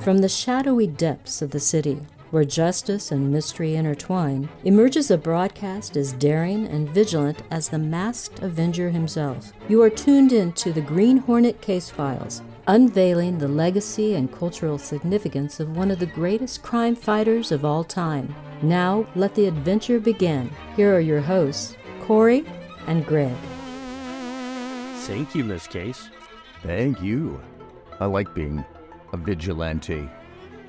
From the shadowy depths of the city, where justice and mystery intertwine, emerges a broadcast as daring and vigilant as the masked Avenger himself. You are tuned in to the Green Hornet Case Files, unveiling the legacy and cultural significance of one of the greatest crime fighters of all time. Now, let the adventure begin. Here are your hosts, Kory and Greg. Thank you, Miss Case. Thank you. I like being a vigilante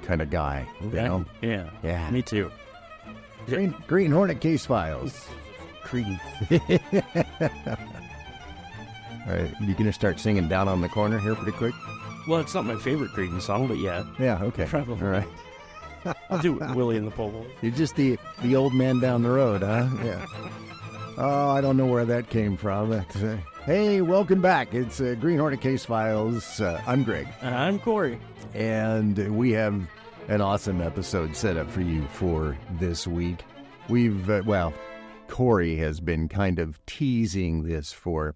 kind of guy, you know? Yeah. Me too. Green Hornet Case Files. Creed. All right, you gonna start singing Down on the Corner here pretty quick? Well, it's not my favorite Creed song, but yeah. Yeah, okay. Probably. All right. I'll do Willie and the Pole. You're just the old man down the road, huh? Yeah. Oh, I don't know where that came from. Hey, welcome back. It's Green Hornet Case Files. I'm Greg. I'm Kory. And we have an awesome episode set up for you for this week. We've, Kory has been kind of teasing this for...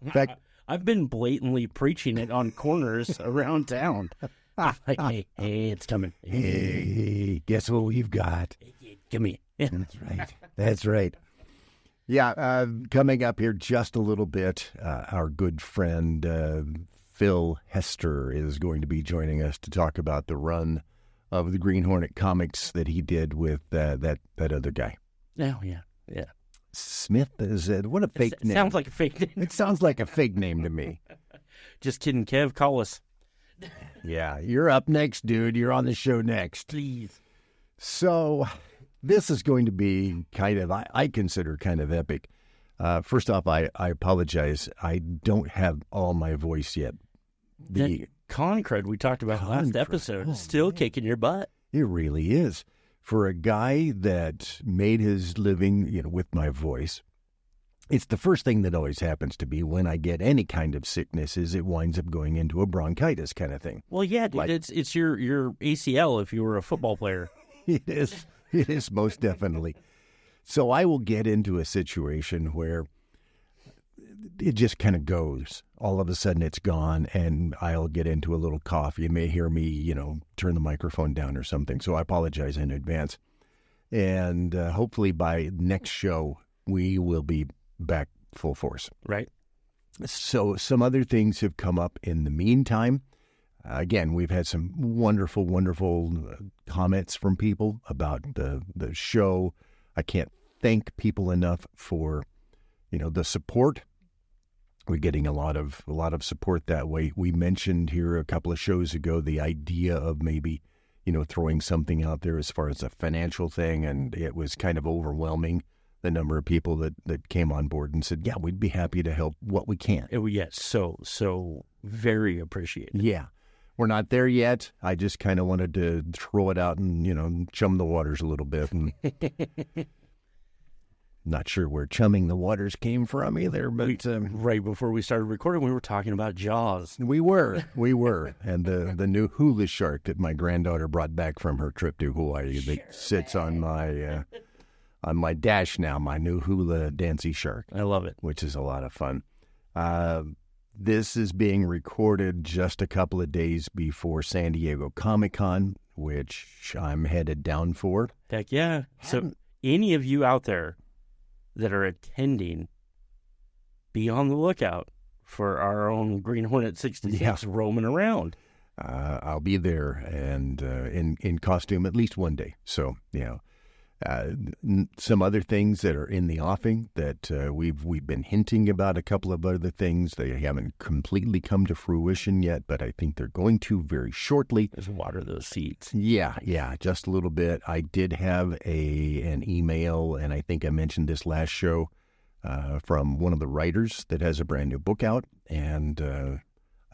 In fact, I've been blatantly preaching it on corners around town. Like, hey, it's coming. Hey, guess what we've got? Give me. That's right. Yeah, coming up here just a little bit, our good friend Phil Hester is going to be joining us to talk about the run of the Green Hornet comics that he did with that other guy. Oh, yeah. Smith is what a fake name. Sounds like a fake name. It sounds like a fake name to me. Just kidding, Kev. Call us. Yeah, you're up next, dude. You're on the show next. Please. So this is going to be kind of, I consider kind of epic. First off, I apologize. I don't have all my voice yet. The con crud we talked about last episode is still kicking your butt. It really is. For a guy that made his living, with my voice, it's the first thing that always happens to me when I get any kind of sickness is it winds up going into a bronchitis kind of thing. Well, yeah, dude, it's your ACL if you were a football player. It is most definitely. So I will get into a situation where it just kind of goes. All of a sudden it's gone, and I'll get into a little cough. You may hear me, turn the microphone down or something. So I apologize in advance. And hopefully by next show, we will be back full force. Right. So some other things have come up in the meantime. Again, we've had some wonderful, wonderful comments from people about the show. I can't thank people enough for, the support. We're getting a lot of support that way. We mentioned here a couple of shows ago the idea of maybe, throwing something out there as far as a financial thing, and it was kind of overwhelming, the number of people that came on board and said, yeah, we'd be happy to help what we can. Yes, so very appreciated. Yeah. We're not there yet. I just kind of wanted to throw it out and, chum the waters a little bit. And not sure where chumming the waters came from either, but... right before we started recording, we were talking about Jaws. We were. And the new hula shark that my granddaughter brought back from her trip to Hawaii that sits on my dash now, my new hula dancey shark. I love it. Which is a lot of fun. This is being recorded just a couple of days before San Diego Comic-Con, which I'm headed down for. Heck yeah. So any of you out there that are attending, be on the lookout for our own Green Hornet 66 roaming around. I'll be there and in costume at least one day. So, some other things that are in the offing that we've been hinting about, a couple of other things. They haven't completely come to fruition yet, but I think they're going to very shortly. Just water those seeds. Yeah, just a little bit. I did have an email, and I think I mentioned this last show, from one of the writers that has a brand new book out, and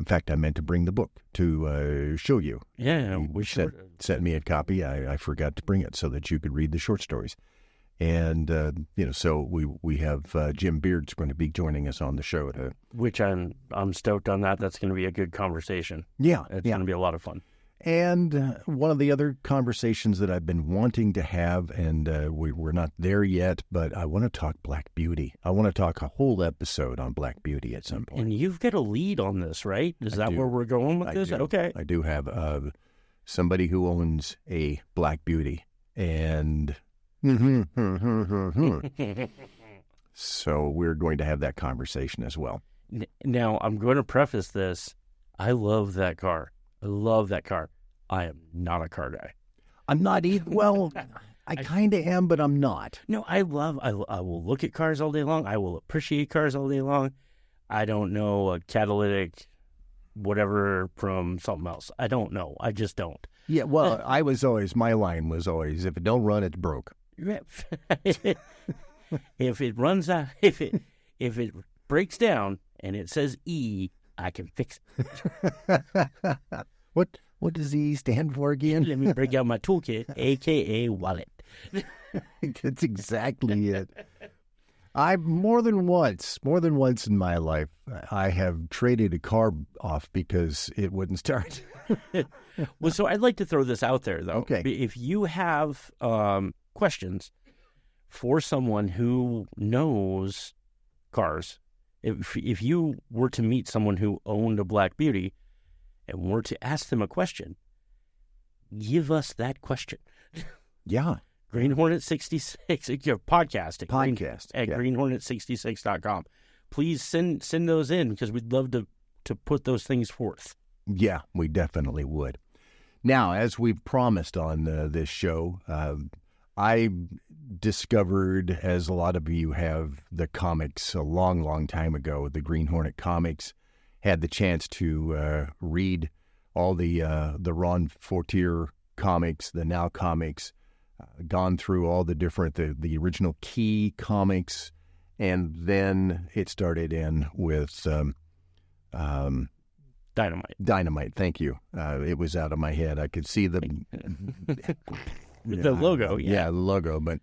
in fact, I meant to bring the book to show you. Yeah, we should. Sent me a copy. I forgot to bring it so that you could read the short stories. And, so we have Jim Beard's going to be joining us on the show. Which I'm stoked on that. That's going to be a good conversation. Yeah. It's going to be a lot of fun. And one of the other conversations that I've been wanting to have, and we're not there yet, but I want to talk Black Beauty. I want to talk a whole episode on Black Beauty at some point. And you've got a lead on this, right? Is that where we're going with this? Okay. I do have. somebody who owns a Black Beauty. And so we're going to have that conversation as well. Now, I'm going to preface this. I love that car. I love that car. I am not a car guy. I'm not either. Well, I kind of am, but I'm not. No, I will look at cars all day long. I will appreciate cars all day long. I don't know a catalytic whatever from something else. I don't know. I just don't. Yeah, well, my line was always, if it don't run, it's broke. If it runs out, if it breaks down and it says E, I can fix it. What does E stand for again? Let me break out my toolkit, a.k.a. wallet. That's exactly it. More than once in my life, I have traded a car off because it wouldn't start. Well, so I'd like to throw this out there, though. Okay. If you have questions for someone who knows cars, if you were to meet someone who owned a Black Beauty and were to ask them a question, give us that question. Yeah. Green Hornet 66, your podcast at greenhornet66.com. Please send those in because we'd love to put those things forth. Yeah, we definitely would. Now, as we've promised on this show, I discovered, as a lot of you have, the comics a long, long time ago, the Green Hornet comics. Had the chance to read all the Ron Fortier comics, the Now comics, gone through all the different, the original Key comics, and then it started in with Dynamite, thank you. It was out of my head. I could see the logo, yeah, the logo, but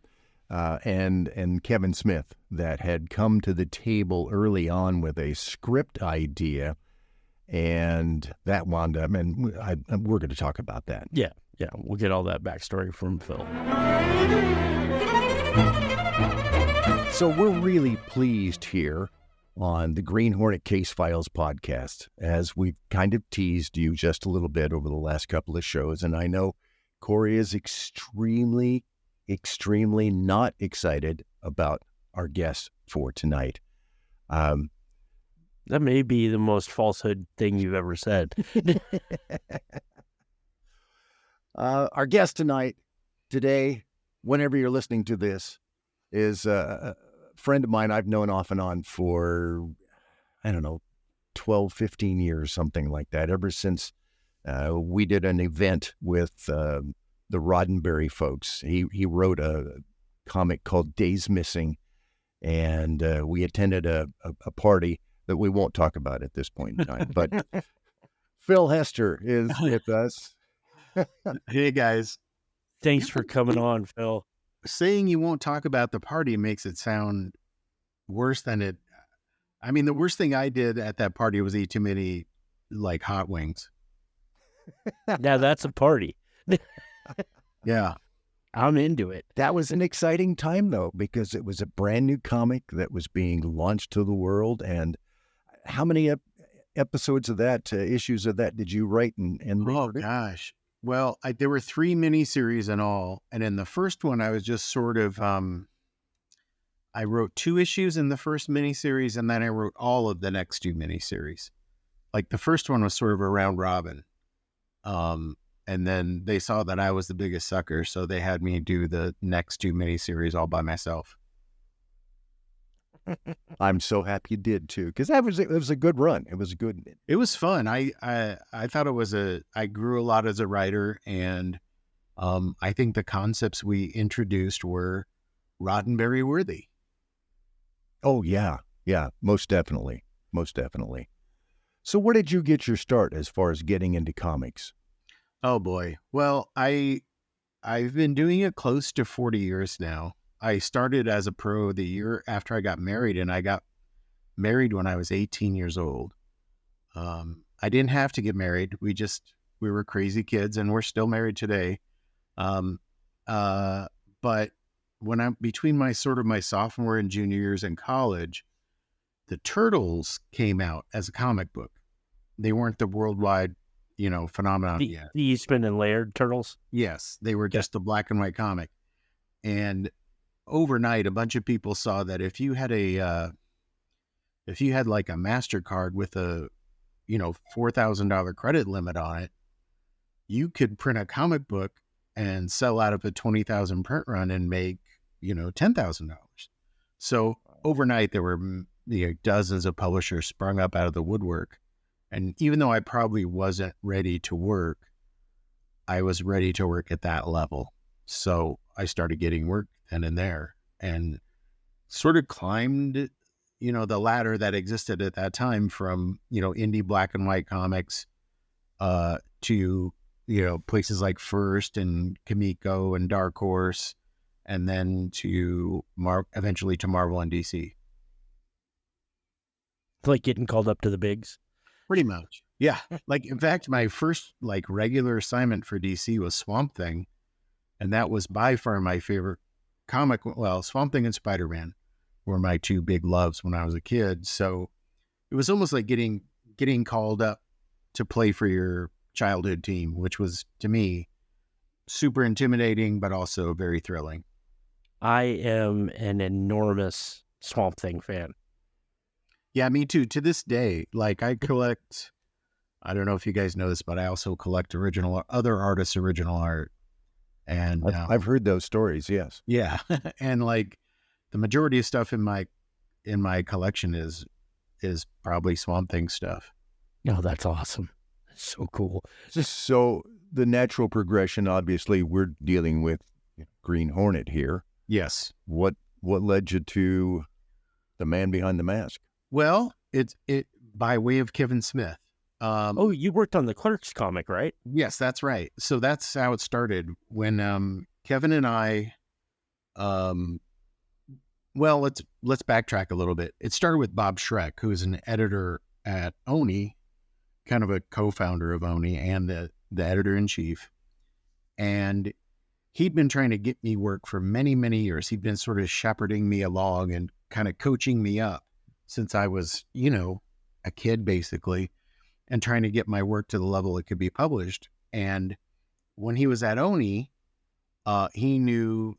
and Kevin Smith that had come to the table early on with a script idea, and that wound up, and we're going to talk about that. Yeah, we'll get all that backstory from Phil. So we're really pleased here on the Green Hornet Case Files podcast, as we've kind of teased you just a little bit over the last couple of shows, and I know Kory is extremely, extremely not excited about our guest for tonight. That may be the most falsehood thing you've ever said. Our guest today, whenever you're listening to this, is a friend of mine I've known off and on for, 12, 15 years, something like that, ever since we did an event with the Roddenberry folks. He wrote a comic called Days Missing, and we attended a party that we won't talk about at this point in time. But Phil Hester is with us. Hey, guys. Thanks for coming on, Phil. Saying you won't talk about the party makes it sound worse than it. I mean, the worst thing I did at that party was eat too many, hot wings. Now that's a party. Yeah. I'm into it. That was an exciting time, though, because it was a brand new comic that was being launched to the world. And how many episodes of that, issues of that did you write and read? Oh, gosh. Well, there were 3 miniseries in all. And in the first one, I was just sort of, I wrote 2 issues in the first miniseries, and then I wrote all of the next 2 miniseries. The first one was sort of a round robin. And then they saw that I was the biggest sucker, so they had me do the next 2 miniseries all by myself. I'm so happy you did too, because it was a good run. It was fun. I thought I grew a lot as a writer, and I think the concepts we introduced were Roddenberry worthy. Oh yeah, most definitely. So where did you get your start as far as getting into comics? Oh boy. Well, I've been doing it close to 40 years now. I started as a pro the year after I got married, and I got married when I was 18 years old. I didn't have to get married. We were crazy kids, and we're still married today. But when between my sophomore and junior years in college, the Turtles came out as a comic book. They weren't the worldwide phenomenon The, yet. the Eastman and Laird turtles. Yes, they were just a black and white comic. And overnight, a bunch of people saw that if you had like a MasterCard with a, $4,000 credit limit on it, you could print a comic book and sell out of a 20,000 print run and make, $10,000. So overnight, there were dozens of publishers sprung up out of the woodwork. And even though I probably wasn't ready to work, I was ready to work at that level. So I started getting work then and there and sort of climbed, the ladder that existed at that time from, indie black and white comics to, places like First and Kamiko and Dark Horse, and then to eventually to Marvel and DC. It's like getting called up to the bigs. Pretty much. Yeah. Like, in fact, my first regular assignment for DC was Swamp Thing. And that was by far my favorite comic. Well, Swamp Thing and Spider-Man were my two big loves when I was a kid. So it was almost like getting called up to play for your childhood team, which was, to me, super intimidating, but also very thrilling. I am an enormous Swamp Thing fan. Yeah, me too. To this day, I collect, I don't know if you guys know this, but I also collect other artists' original art. And I've heard those stories. Yes. Yeah. And the majority of stuff in my collection is probably Swamp Thing stuff. No, that's awesome. That's so cool. So the natural progression, obviously, we're dealing with Green Hornet here. Yes. What led you to the man behind the mask? Well, it by way of Kevin Smith. You worked on the Clerks comic, right? Yes, that's right. So that's how it started when Kevin and I. Well, let's backtrack a little bit. It started with Bob Schreck, who is an editor at Oni, kind of a co-founder of Oni and the editor-in-chief. And he'd been trying to get me work for many, many years. He'd been sort of shepherding me along and kind of coaching me up since I was, a kid, basically, and trying to get my work to the level it could be published. And when he was at Oni, he knew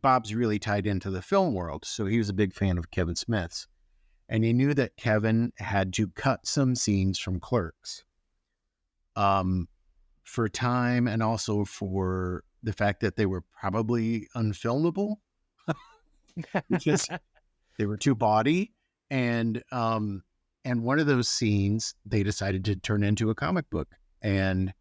Bob's really tied into the film world. So he was a big fan of Kevin Smith's. And he knew that Kevin had to cut some scenes from Clerks for time and also for the fact that they were probably unfilmable because they were too bawdy. And one of those scenes they decided to turn into a comic book. And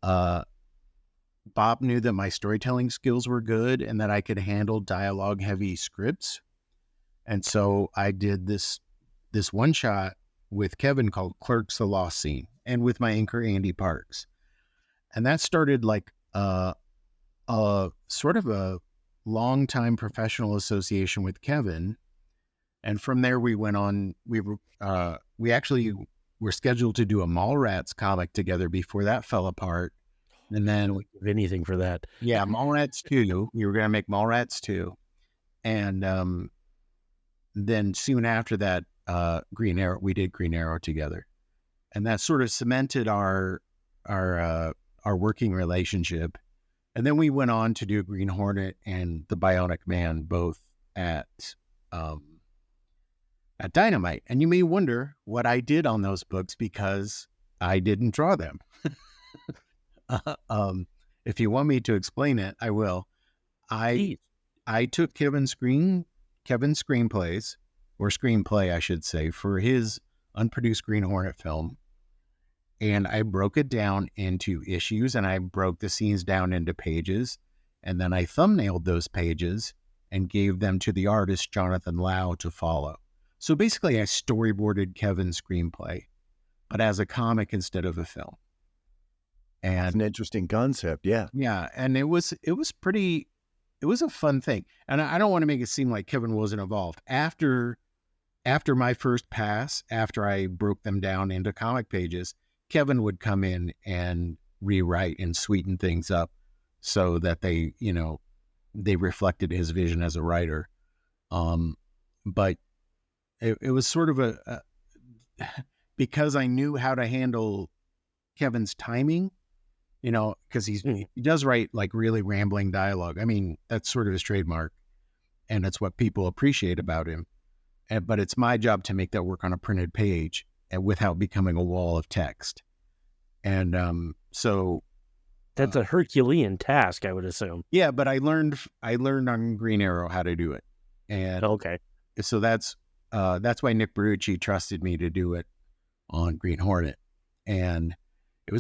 Bob knew that my storytelling skills were good and that I could handle dialogue heavy scripts. And so I did this one shot with Kevin called Clerks: The Lost Scene, and with my anchor Andy Parks. And that started a sort of a long time professional association with Kevin. And from there we went on, we actually were scheduled to do a Mallrats comic together before that fell apart. And then Anything for that. Yeah, Mallrats 2. We were going to make Mallrats 2. And then soon after that, Green Arrow, we did Green Arrow together. And that sort of cemented our working relationship. And then we went on to do Green Hornet and The Bionic Man, both at Dynamite. And you may wonder what I did on those books because I didn't draw them. If you want me to explain it, I will. I took Kevin's screenplays, or screenplay, I should say, for his unproduced Green Hornet film. And I broke it down into issues, and I broke the scenes down into pages. And then I thumbnailed those pages and gave them to the artist, Jonathan Lau, to follow. So basically, I storyboarded Kevin's screenplay, but as a comic instead of a film. And it's an interesting concept, yeah. Yeah, and it was a fun thing. And I don't want to make it seem like Kevin wasn't involved. After my first pass, after I broke them down into comic pages, Kevin would come in and rewrite and sweeten things up so that they reflected his vision as a writer. But it was sort of because I knew how to handle Kevin's timing, because he does write like really rambling dialogue. I mean, that's sort of his trademark, and it's what people appreciate about him. But it's my job to make that work on a printed page and without becoming a wall of text. And so that's a Herculean task, I would assume. Yeah, but I learned on Green Arrow how to do it, and okay, so that's why Nick Berrucci trusted me to do it on Green Hornet, and it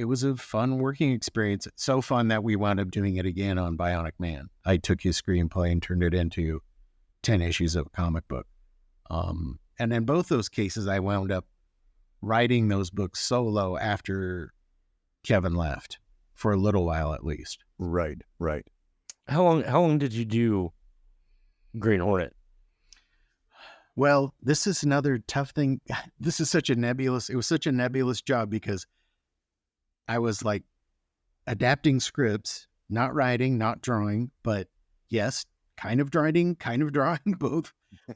was a fun working experience. So fun that we wound up doing it again on Bionic Man. I took his screenplay and turned it into 10 issues of a comic book. And in both those cases, I wound up writing those books solo after Kevin left for a little while, at least. Right. How long did you do Green Hornet? Well, this is another tough thing. It was such a nebulous job because I was like adapting scripts, not writing, not drawing, but yes, kind of writing, kind of drawing, both.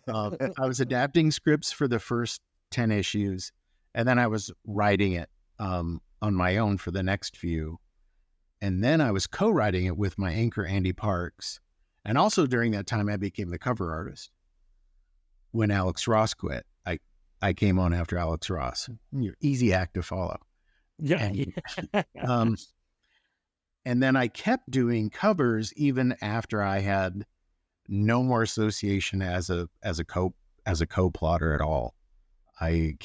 I was adapting scripts for the first 10 issues, and then I was writing it on my own for the next few. And then I was co-writing it with my anchor, Andy Parks. And also during that time, I became the cover artist. When Alex Ross quit, I came on after Alex Ross. Easy act to follow. Yeah. And then I kept doing covers even after I had no more association as a co-plotter at all. I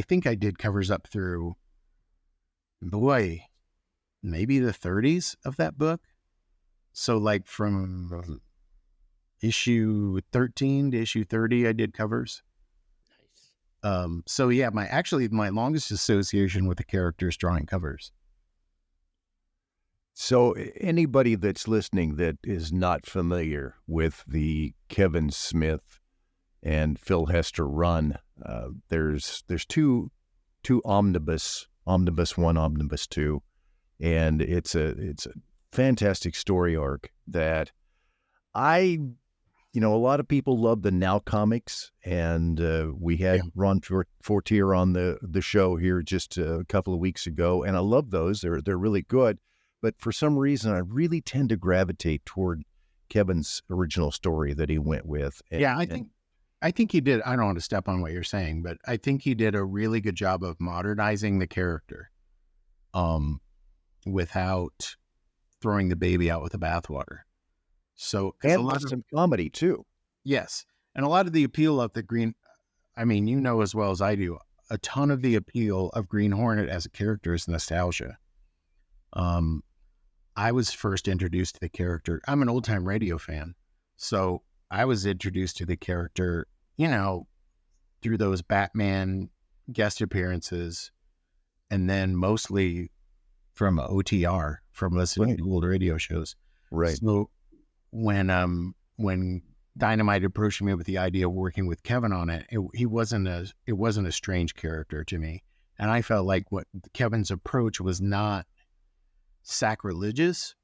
think I did covers up through, maybe the 30s of that book. So like from issue 13 to issue 30, I did covers. Nice. So yeah, my longest association with the character is drawing covers. So anybody that's listening that is not familiar with the Kevin Smith and Phil Hester run, there's two omnibus 1, omnibus 2, and it's a fantastic story arc that a lot of people love the Now comics, and we had Ron Fortier on the show here just a couple of weeks ago, and I love those. They're really good. But for some reason, I really tend to gravitate toward Kevin's original story that he went with. I think he did. I don't want to step on what you're saying, but I think he did a really good job of modernizing the character, without throwing the baby out with the bathwater. So, and with some comedy too. Yes, and a lot of the appeal of the Green, I mean, as well as I do, a ton of the appeal of Green Hornet as a character is nostalgia. I was first introduced to the character. I'm an old time radio fan. So I was introduced to the character, through those Batman guest appearances, and then mostly from OTR, from listening to old radio shows. Right. So when Dynamite approached me with the idea of working with Kevin on it, it wasn't a strange character to me. And I felt like what Kevin's approach was not sacrilegious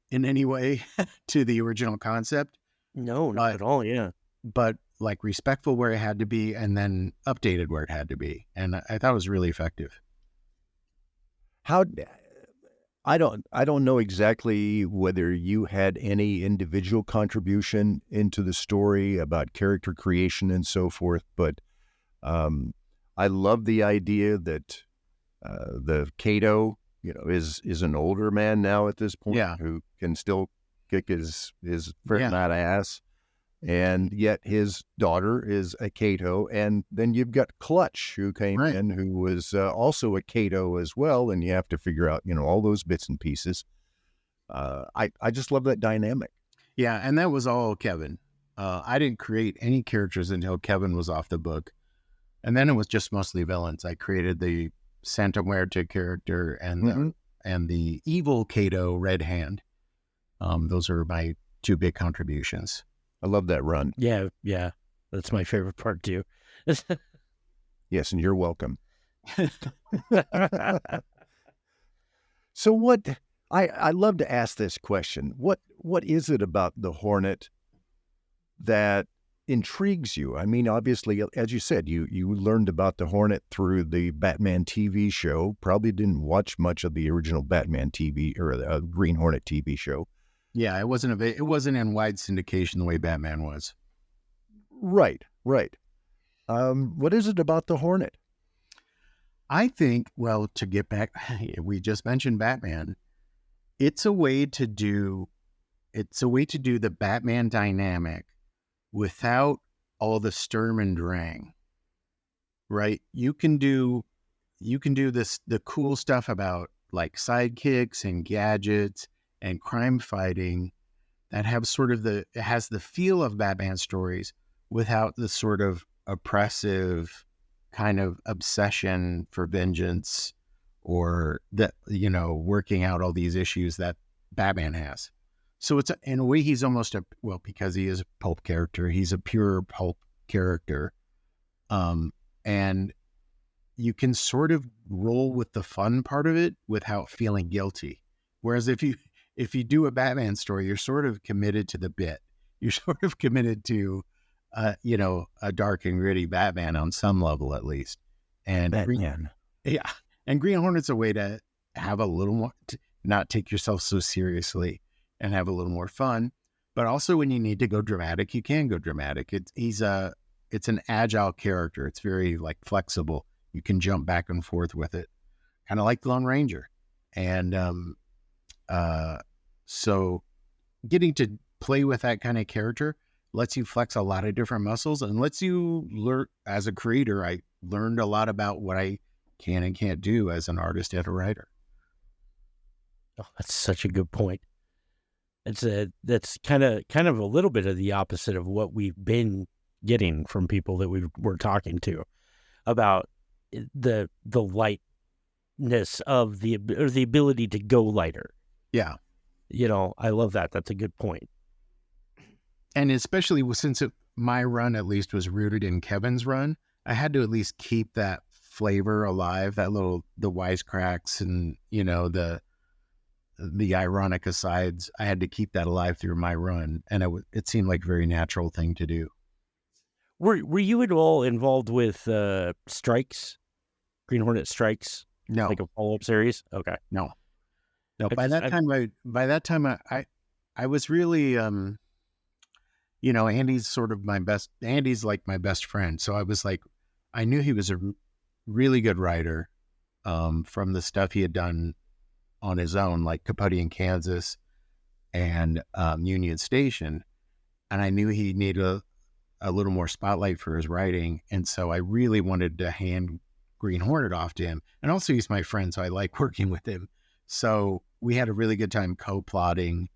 in any way to the original concept. No, not at all. Yeah. But like respectful where it had to be, and then updated where it had to be. And I thought it was really effective. I don't know exactly whether you had any individual contribution into the story about character creation and so forth, but I love the idea that the Kato, is an older man now at this point, who can still kick his mad ass, and yet his daughter is a Kato, and then you've got Clutch, who came in, who was also a Kato as well, and you have to figure out all those bits and pieces. I just love that dynamic. Yeah, and that was all Kevin. I didn't create any characters until Kevin was off the book, and then it was just mostly villains. I created the Santa Muerte character and the evil Kato Red Hand. Those are my two big contributions. I love that run. Yeah, that's my favorite part too. Yes, and you're welcome. So what? I love to ask this question. What is it about the Hornet that intrigues you? I mean, obviously, as you said, you learned about the Hornet through the Batman TV show. Probably didn't watch much of the original Batman TV or the Green Hornet TV show. Yeah, it wasn't in wide syndication the way Batman was. Right, right. What is it about the Hornet? I think, well, to get back, we just mentioned Batman. It's a way to do the Batman dynamic without all the Sturm and Drang, right? You can do the cool stuff about like sidekicks and gadgets and crime fighting that have it has the feel of Batman stories without the sort of oppressive kind of obsession for vengeance or that, working out all these issues that Batman has. So it's in a way, he's almost because he is a pulp character, he's a pure pulp character. And you can sort of roll with the fun part of it without feeling guilty. Whereas if you do a Batman story, you're sort of committed to the bit. You're sort of committed to, a dark and gritty Batman on some level, at least. And Batman. And Green Hornet's a way to have a little more, to not take yourself so seriously and have a little more fun. But also when you need to go dramatic, you can go dramatic. It's an agile character. It's very like flexible. You can jump back and forth with it, kind of like the Lone Ranger. And so getting to play with that kind of character lets you flex a lot of different muscles and lets you learn. As a creator, I learned a lot about what I can and can't do as an artist and a writer. Oh, that's such a good point. That's kind of a little bit of the opposite of what we've been getting from people that we're talking to about the lightness of the ability to go lighter. Yeah. I love that. That's a good point. And especially since my run at least was rooted in Kevin's run, I had to at least keep that flavor alive, the wisecracks and, the ironic asides. I had to keep that alive through my run. And it seemed like a very natural thing to do. Were you at all involved with Strikes? Green Hornet Strikes? No. Like a follow-up series? Okay. No. By that time I was really, Andy's like my best friend. So I was like, I knew he was a really good writer, from the stuff he had done on his own, like Capote in Kansas and Union Station. And I knew he needed a little more spotlight for his writing. And so I really wanted to hand Green Hornet off to him. And also he's my friend, so I like working with him. So we had a really good time co-plotting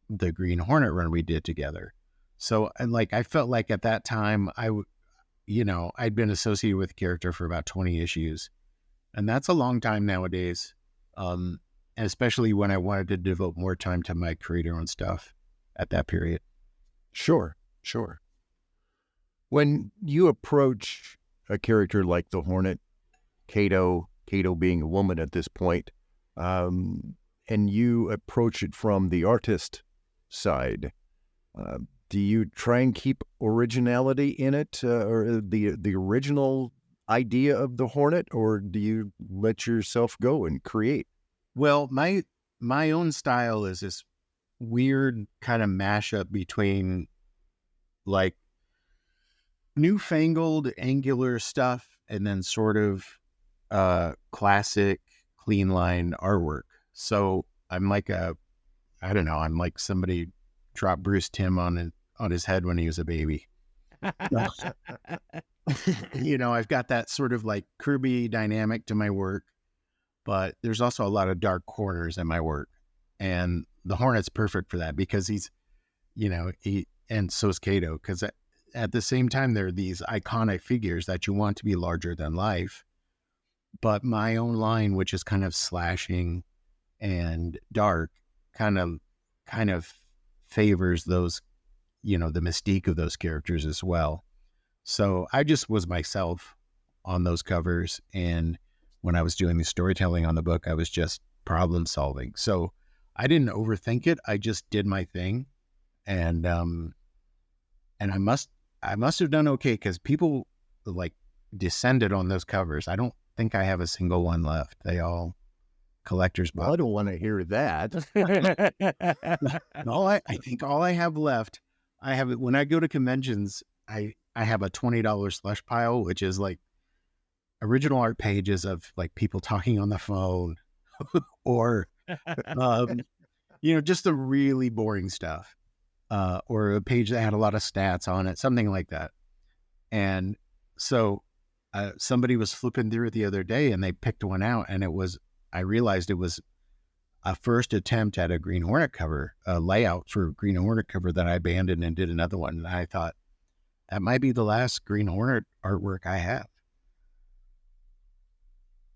the Green Hornet run we did together. So, and I felt like at that time I'd been associated with the character for about 20 issues, and that's a long time nowadays. And especially when I wanted to devote more time to my creator own stuff at that period. Sure. When you approach a character like the Hornet, Kato being a woman at this point, and you approach it from the artist side, do you try and keep originality in it, or the original idea of the Hornet, or do you let yourself go and create? Well, my own style is this weird kind of mashup between like newfangled angular stuff and then sort of classic clean line artwork. So I'm like I'm like somebody dropped Bruce Timm on his head when he was a baby. I've got that sort of like Kirby dynamic to my work, but there's also a lot of dark corners in my work. And the Hornet's perfect for that because he's, and so is Kato, because at the same time, they're these iconic figures that you want to be larger than life. But my own line, which is kind of slashing and dark, kind of favors those, the mystique of those characters as well. So I just was myself on those covers. And when I was doing the storytelling on the book, I was just problem solving. So I didn't overthink it. I just did my thing. And I must I must have done okay because people like descended on those covers. I don't think I have a single one left. They all collector's Well, I box. don't want to hear that. I think all I have left, I have it when I go to conventions. I have a $20 slush pile, which is like original art pages of like people talking on the phone, or just the really boring stuff, or a page that had a lot of stats on it, something like that. And so somebody was flipping through it the other day, and they picked one out, and I realized it was a first attempt at a Green Hornet cover, a layout for a Green Hornet cover that I abandoned and did another one. And I thought that might be the last Green Hornet artwork I have.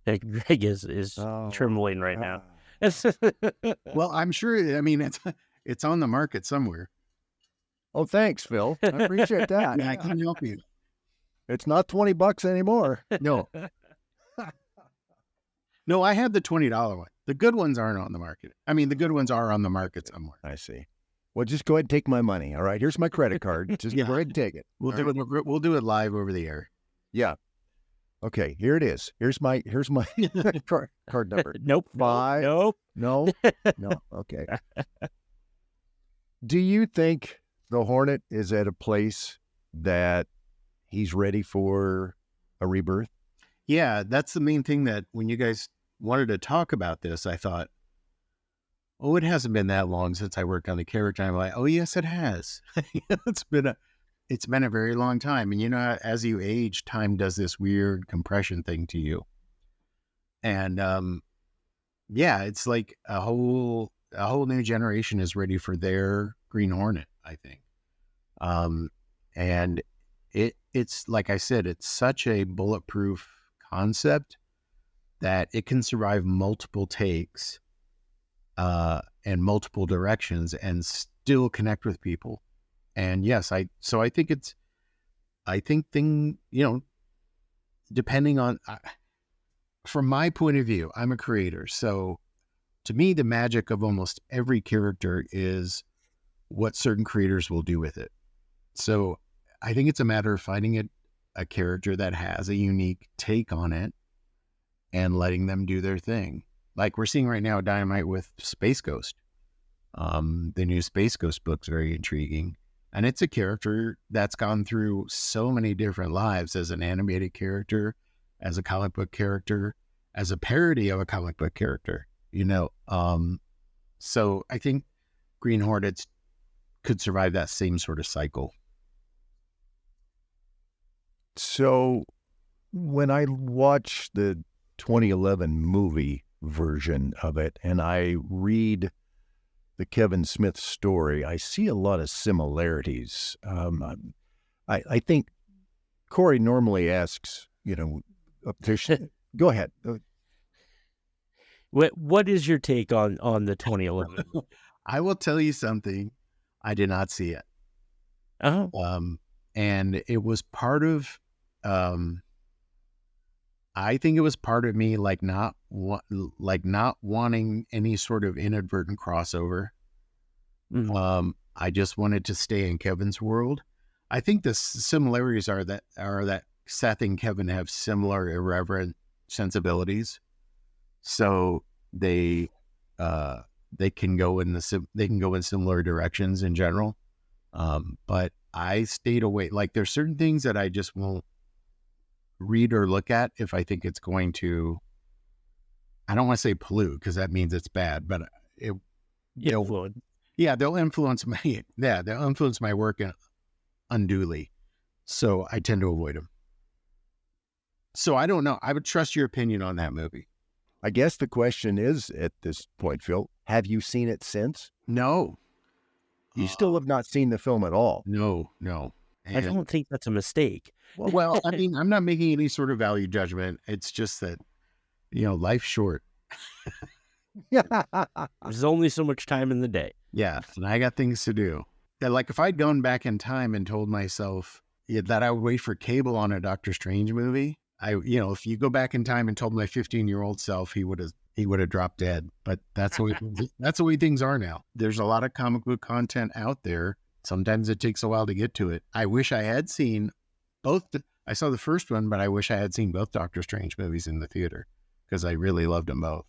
Greg is trembling right now. Well, I'm sure. I mean, it's on the market somewhere. Oh, thanks, Phil. I appreciate that. Yeah, I can help you. It's not $20 anymore. No. No, I had the $20 one. The good ones aren't on the market. I mean, the good ones are on the market somewhere. I see. Well, just go ahead and take my money. All right, here's my credit card. Just go ahead and take it. We'll do it live over the air. Yeah. Okay, here it is. Here's my card number. Nope. 5. Nope. No. Okay. Do you think the Hornet is at a place that he's ready for a rebirth? Yeah, that's the main thing that when you guys wanted to talk about this, I thought, it hasn't been that long since I worked on the character. I'm like, oh yes, it has. It's been a very long time. And as you age, time does this weird compression thing to you. And it's like a whole new generation is ready for their Green Hornet, I think. And it's like I said, it's such a bulletproof concept that it can survive multiple takes and multiple directions and still connect with people. And yes, I think depending on, from my point of view, I'm a creator. So to me, the magic of almost every character is what certain creators will do with it. So I think it's a matter of finding a character that has a unique take on it and letting them do their thing. Like we're seeing right now, Dynamite with Space Ghost. The new Space Ghost book's very intriguing. And it's a character that's gone through so many different lives as an animated character, as a comic book character, as a parody of a comic book character, So I think Green Hornets could survive that same sort of cycle. So when I watch the 2011 movie version of it and I read the Kevin Smith story, I see a lot of similarities. I think Kory normally asks, go ahead. What is your take on the 2011? I will tell you something. I did not see it. Oh. And it was part of, I think it was part of me not wanting any sort of inadvertent crossover. Mm-hmm. I just wanted to stay in Kevin's world. I think the similarities are that Seth and Kevin have similar irreverent sensibilities, so they can go in similar directions in general. But I stayed away. Like there's certain things that I just won't read or look at if I think it's going to, I don't want to say pollute because that means it's bad, but they'll influence my work unduly. So I tend to avoid them. So I don't know. I would trust your opinion on that movie. I guess the question is at this point, Phil, have you seen it since? No. You still have not seen the film at all? No. I don't think that's a mistake. Well, I mean, I'm not making any sort of value judgment. It's just that, life's short. There's only so much time in the day. Yeah, and I got things to do. Yeah, like if I'd gone back in time and told myself that I would wait for cable on a Doctor Strange movie, if you go back in time and told my 15-year-old self, he would have dropped dead. But that's the way things are now. There's a lot of comic book content out there sometimes it takes a while to get to it. I wish I had seen both. I saw the first one, but I wish I had seen both Doctor Strange movies in the theater because I really loved them both.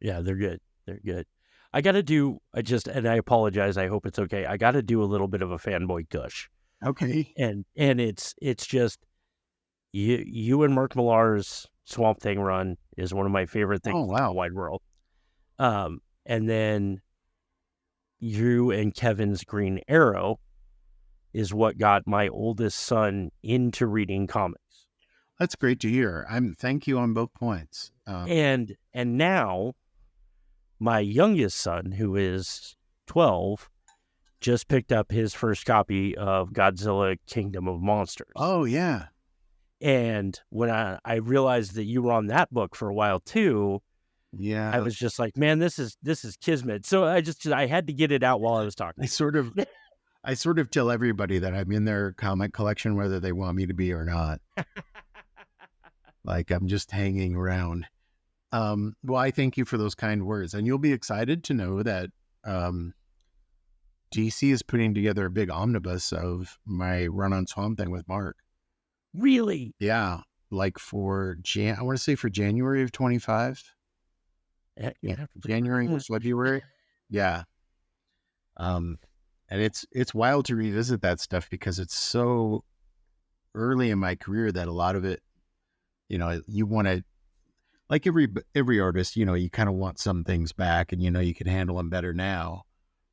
Yeah, they're good. They're good. And I apologize. I hope it's okay. I got to do a little bit of a fanboy gush. Okay. And it's just you and Mark Millar's Swamp Thing run is one of my favorite things in the wide world. And then you and Kevin's Green Arrow is what got my oldest son into reading comics. That's great to hear. Thank you on both points. And now my youngest son, who is 12, just picked up his first copy of Godzilla Kingdom of Monsters. Oh, yeah. And when I realized that you were on that book for a while too, yeah, I was just like, man, this is kismet. So I had to get it out while I was talking. I sort of tell everybody that I'm in their comic collection, whether they want me to be or not. Like I'm just hanging around. Well, I thank you for those kind words, and you'll be excited to know that DC is putting together a big omnibus of my run on Swamp Thing with Mark. Really? Yeah, like for I want to say for January of 25. Yeah, January, February. Yeah. And it's wild to revisit that stuff because it's so early in my career that a lot of it, you want to, like every artist, you kind of want some things back and, you can handle them better now.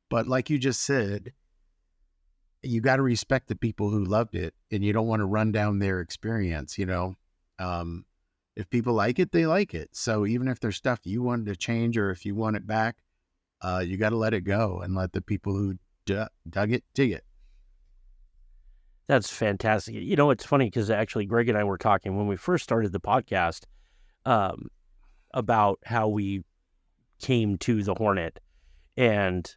But like you just said, you got to respect the people who loved it and you don't want to run down their experience, if people like it, they like it. So even if there's stuff you wanted to change or if you want it back, you got to let it go and let the people who dug it dig it. That's fantastic. It's funny because actually Greg and I were talking when we first started the podcast about how we came to the Hornet, and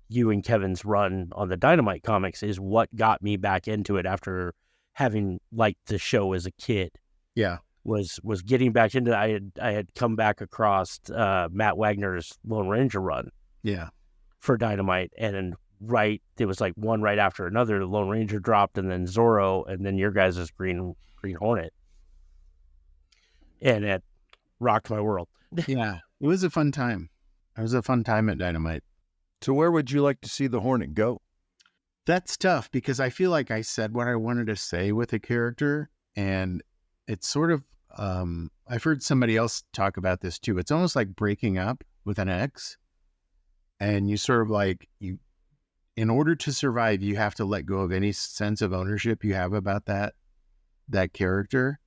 you and Kevin's run on the Dynamite comics is what got me back into it after having liked the show as a kid. Yeah. Was getting back into I had come back across Matt Wagner's Lone Ranger run. Yeah. For Dynamite, and it was like one right after another. The Lone Ranger dropped, and then Zorro, and then your guys' Green Hornet. And it rocked my world. Yeah. It was a fun time. It was a fun time at Dynamite. So where would you like to see the Hornet go? That's tough because I feel like I said what I wanted to say with a character, and it's sort of, I've heard somebody else talk about this too. It's almost like breaking up with an ex, and you sort of like, in order to survive, you have to let go of any sense of ownership you have about that character.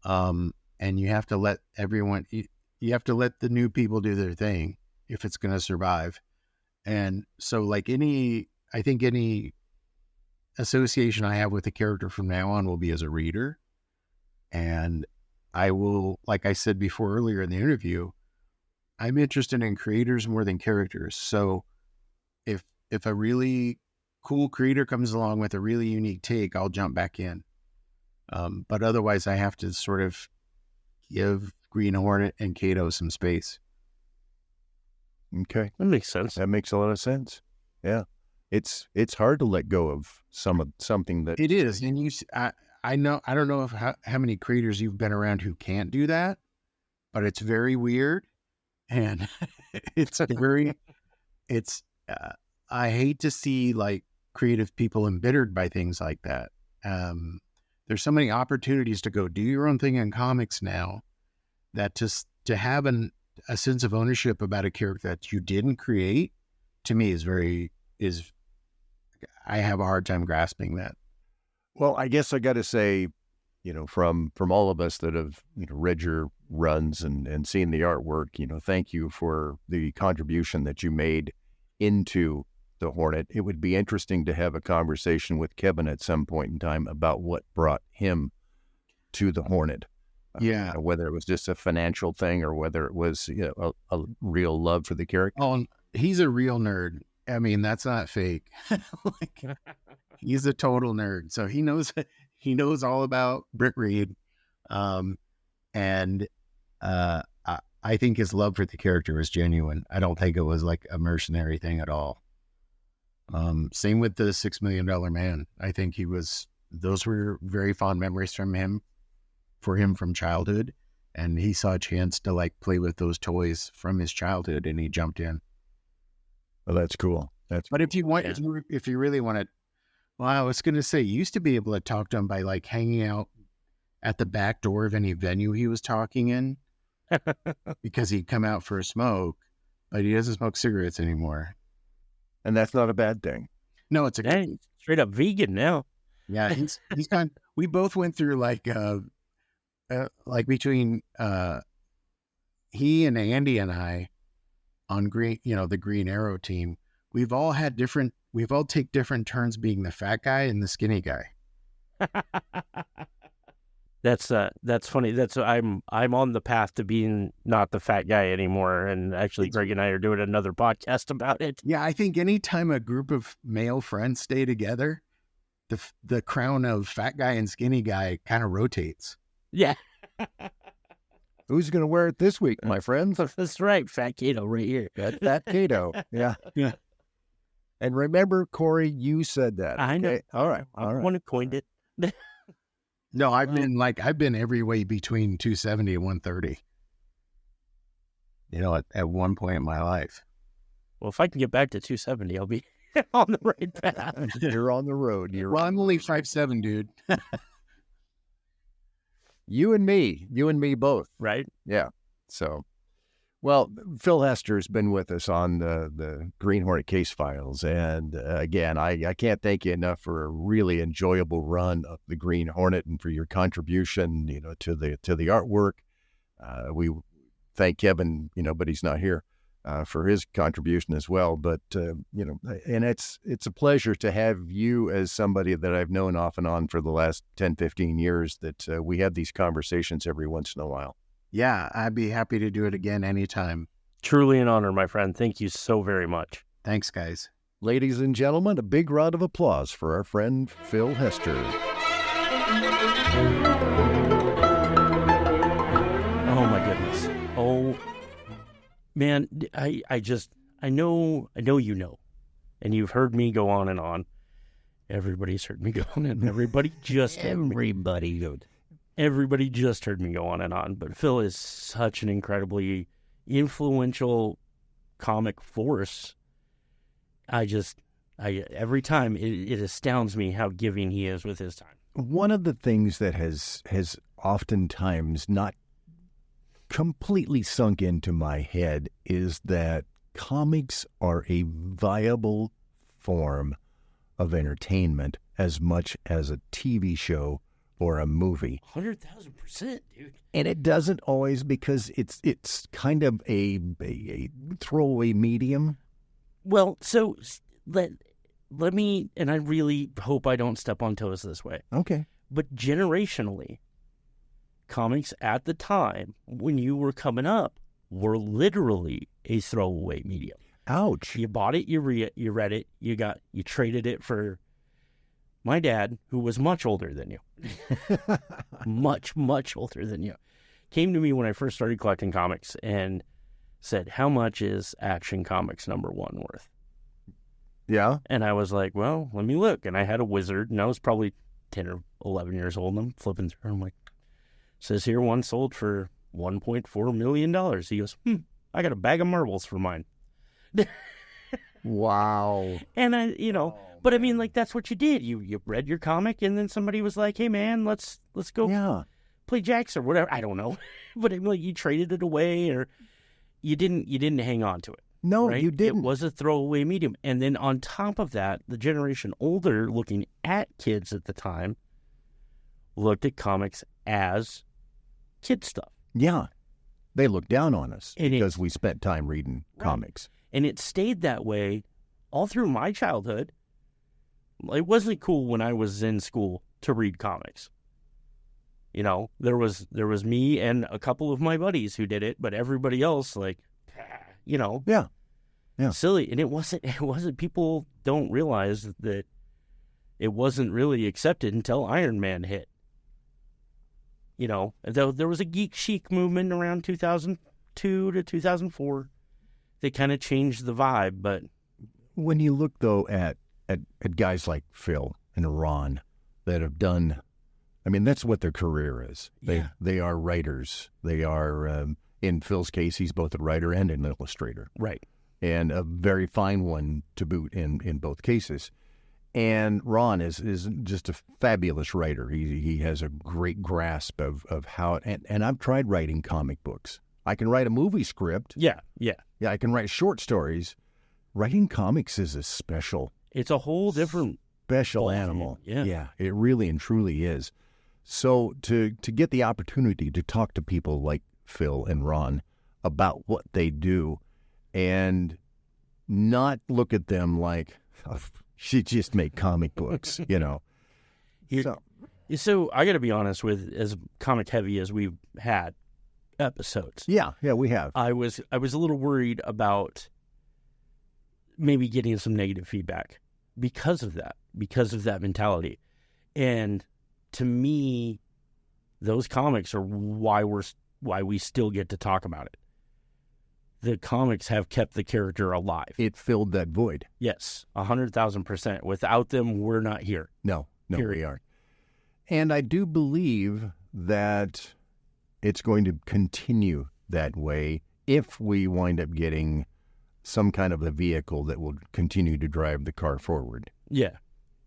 And you have to let everyone, you have to let the new people do their thing if it's going to survive. And so like I think any association I have with the character from now on will be as a reader. And I will, like I said before earlier in the interview, I'm interested in creators more than characters. So if a really cool creator comes along with a really unique take, I'll jump back in. But otherwise I have to sort of give Green Hornet and Kato some space. Okay. That makes sense. That makes a lot of sense. Yeah. It's hard to let go of something that it is. And I know, I don't know how many creators you've been around who can't do that, but it's very weird. And I hate to see like creative people embittered by things like that. There's so many opportunities to go do your own thing in comics now that to have a sense of ownership about a character that you didn't create, to me I have a hard time grasping that. Well, I guess I got to say, from all of us that have, read your runs and seen the artwork, thank you for the contribution that you made into the Hornet. It would be interesting to have a conversation with Kevin at some point in time about what brought him to the Hornet. Yeah. Whether it was just a financial thing or whether it was a real love for the character. Oh, he's a real nerd. I mean, that's not fake. Like, he's a total nerd. So he knows all about Britt Reed. And I think his love for the character is genuine. I don't think it was like a mercenary thing at all. Same with the $6 Million Man. I think those were very fond memories for him from childhood. And he saw a chance to like play with those toys from his childhood, and he jumped in. Well, that's cool. But if you want, if you really want to, well, I was going to say, you used to be able to talk to him by like hanging out at the back door of any venue he was talking in, because he'd come out for a smoke, but he doesn't smoke cigarettes anymore. And that's not a bad thing. No, it's a Dang, straight up vegan now. Yeah, he's kind. We both went through like between he and Andy and I on the Green Arrow team, we've all take different turns being the fat guy and the skinny guy. That's funny. I'm on the path to being not the fat guy anymore, and actually Greg and I are doing another podcast about it. Yeah, I think anytime a group of male friends stay together, the crown of fat guy and skinny guy kind of rotates. Yeah. Who's going to wear it this week, my friends? That's right, Fat Kato right here. That's Fat Kato. Yeah. Yeah. And remember, Kory, you said that. I know. Okay? All right. I'm the one who coined it. No, I've been every way between 270 and 130. At one point in my life. Well, if I can get back to 270, I'll be on the right path. You're on the road. Well, I'm only 5'7", dude. You and me both. Right? Yeah. So, well, Phil Hester has been with us on the Green Hornet case files. And again, I can't thank you enough for a really enjoyable run of the Green Hornet and for your contribution, to the artwork. We thank Kevin, but he's not here, for his contribution as well. But, and it's a pleasure to have you as somebody that I've known off and on for the last 10, 15 years, that we have these conversations every once in a while. Yeah, I'd be happy to do it again anytime. Truly an honor, my friend. Thank you so very much. Thanks, guys. Ladies and gentlemen, a big round of applause for our friend Phil Hester. Oh my goodness. Oh man, I know and you've heard me go on and on. Everybody's heard me go on, and everybody just heard me go on and on. But Phil is such an incredibly influential comic force. Every time it astounds me how giving he is with his time. One of the things that has oftentimes not completely sunk into my head is that comics are a viable form of entertainment as much as a TV show or a movie. 100,000%, dude. And it doesn't always, because it's kind of a throwaway medium. Well, so let me, and I really hope I don't step on toes this way. Okay. But generationally, comics at the time when you were coming up were literally a throwaway medium. Ouch. You bought it, you read it, you traded it for my dad, who was much older than you. much, much older than you. Came to me when I first started collecting comics and said, "How much is Action Comics #1 worth?" Yeah. And I was like, well, let me look. And I had a Wizard, and I was probably 10 or 11 years old, and I'm flipping through. I'm like, says here one sold for $1.4 million. He goes, I got a bag of marbles for mine. Wow. And but I mean, like, that's what you did. You read your comic, and then somebody was like, hey man, let's go play jacks or whatever. I don't know. But you traded it away, or you didn't hang on to it. No, right? you didn't. It was a throwaway medium. And then on top of that, the generation older looking at kids at the time looked at comics as kid stuff. Yeah. They looked down on us and because we spent time reading comics. And it stayed that way all through my childhood. It wasn't cool when I was in school to read comics. There was me and a couple of my buddies who did it, but everybody else, Yeah. silly. And it wasn't, people don't realize that it wasn't really accepted until Iron Man hit. Though there was a geek chic movement around 2002 to 2004 that kind of changed the vibe, but when you look, though, at guys like Phil and Ron that have done, I mean, that's what their career is. They are writers. They are, in Phil's case, he's both a writer and an illustrator. Right. And a very fine one to boot in both cases. And Ron is just a fabulous writer. He has a great grasp of how, and I've tried writing comic books. I can write a movie script. Yeah. I can write short stories. Writing comics is a special. It's a whole different special animal. Yeah. It really and truly is. So to get the opportunity to talk to people like Phil and Ron about what they do, and not look at them like, oh, she just make comic books, you know. So I got to be honest with, as comic heavy as we've had episodes. Yeah, we have. I was a little worried about maybe getting some negative feedback because of that mentality. And to me, those comics are why we still get to talk about it. The comics have kept the character alive. It filled that void. Yes, 100,000%. Without them, we're not here. No, Period. we aren't. And I do believe that it's going to continue that way if we wind up getting some kind of a vehicle that will continue to drive the car forward. Yeah.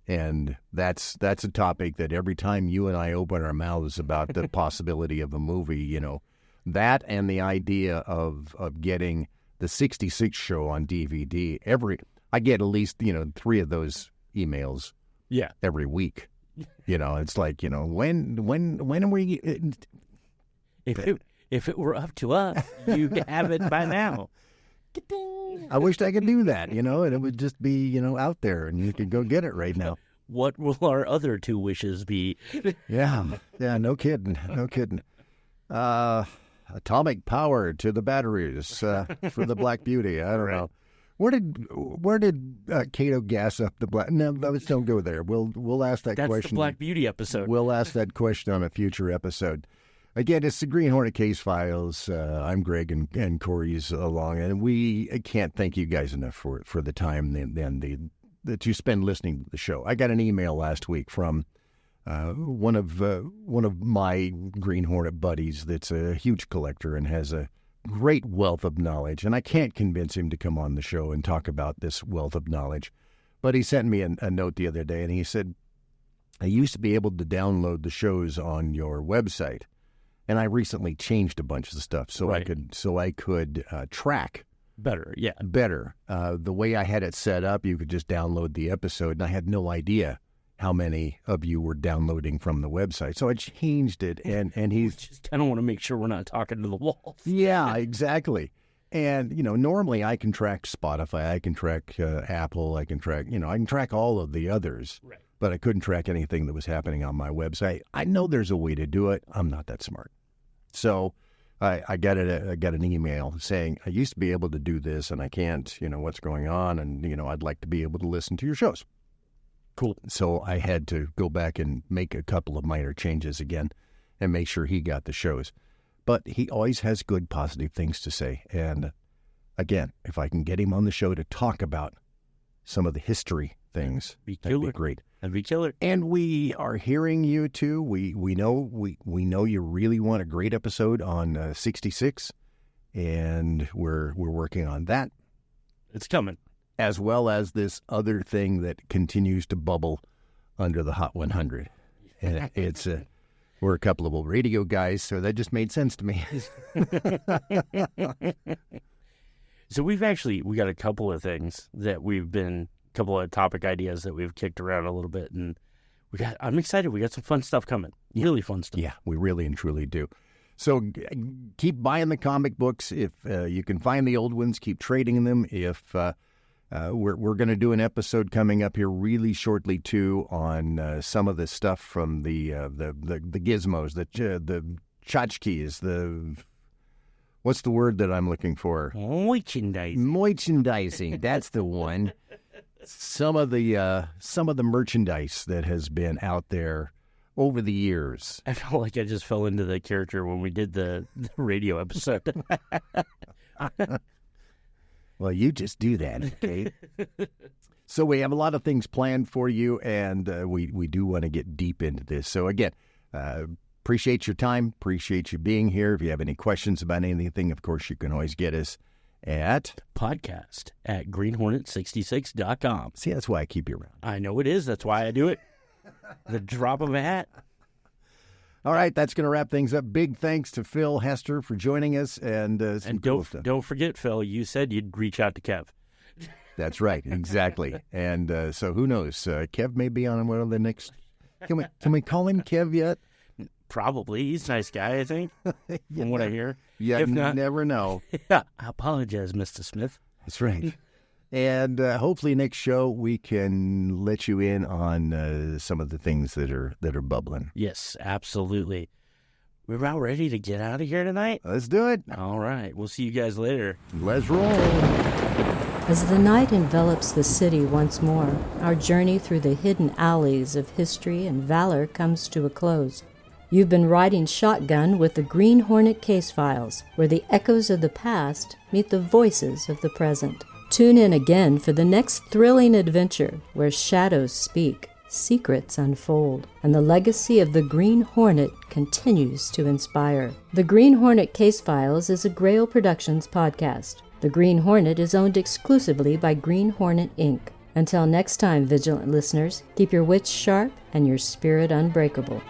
And that's a topic that every time you and I open our mouths about the possibility of a movie, you know, that and the idea of getting the 66 show on DVD, I get at least, 3 of those emails every week. It's like, when are we... If it were up to us, you'd have it by now. I wished I could do that, and it would just be, out there, and you could go get it right now. What will our other 2 wishes be? Yeah, no kidding. Atomic power to the batteries for the Black Beauty. I don't know. Where did Kato gas up the Black? No, let's don't go there. We'll ask that question. That's the Black Beauty episode. We'll ask that question on a future episode. Again, it's the Green Hornet Case Files. I'm Greg, and Kory's along, and we can't thank you guys enough for the time that you spend listening to the show. I got an email last week from one of my Green Hornet buddies that's a huge collector and has a great wealth of knowledge, and I can't convince him to come on the show and talk about this wealth of knowledge. But he sent me a note the other day, and he said, I used to be able to download the shows on your website, and I recently changed a bunch of the stuff so Right. I could track Better. the way I had it set up. You could just download the episode, and I had no idea how many of you were downloading from the website. So I changed it, and he's... Just kind of want to make sure we're not talking to the walls. Yeah, exactly. And, normally I can track Spotify, I can track Apple, I can track all of the others. Right. But I couldn't track anything that was happening on my website. I know there's a way to do it. I'm not that smart. So I got an email saying, I used to be able to do this, and I can't, what's going on, and, I'd like to be able to listen to your shows. Cool. So I had to go back and make a couple of minor changes again and make sure he got the shows. But he always has good, positive things to say. And again, if I can get him on the show to talk about some of the history things, that'd be great. That'd be killer. And we are hearing you too. We know you really want a great episode on 66, and we're working on that. It's coming. As well as this other thing that continues to bubble under the Hot 100. And it's we're a couple of old radio guys, so that just made sense to me. So we got a couple of things that couple of topic ideas that we've kicked around a little bit, and I'm excited. We got some fun stuff coming. Really fun stuff. Yeah, we really and truly do. So keep buying the comic books. If you can find the old ones, keep trading them. If we're going to do an episode coming up here really shortly too on some of the stuff from the gizmos, the tchotchkes, what's the word that I'm looking for? Merchandising. That's the one. Some of the merchandise that has been out there over the years. I felt like I just fell into the character when we did the radio episode. Well, you just do that, okay? So we have a lot of things planned for you, and we do want to get deep into this. So again, appreciate your time. Appreciate you being here. If you have any questions about anything, of course, you can always get us at podcast at greenhornet66.com. See, that's why I keep you around. I know it is. That's why I do it. The drop of a hat. All right, that's going to wrap things up. Big thanks to Phil Hester for joining us. And don't forget, Phil, you said you'd reach out to Kev. That's right, exactly. And so who knows? Kev may be on one of the next. Can we call him Kev yet? Probably. He's a nice guy, I think, from what I hear. Yeah, if not, never know. Yeah, I apologize, Mr. Smith. That's right. And hopefully next show we can let you in on some of the things that are bubbling. Yes, absolutely. We're about ready to get out of here tonight. Let's do it. All right. We'll see you guys later. Let's roll. As the night envelops the city once more, our journey through the hidden alleys of history and valor comes to a close. You've been riding shotgun with the Green Hornet case files, where the echoes of the past meet the voices of the present. Tune in again for the next thrilling adventure, where shadows speak, secrets unfold, and the legacy of the Green Hornet continues to inspire. The Green Hornet Case Files is a Grail Productions podcast. The Green Hornet is owned exclusively by Green Hornet, Inc. Until next time, vigilant listeners, keep your wits sharp and your spirit unbreakable.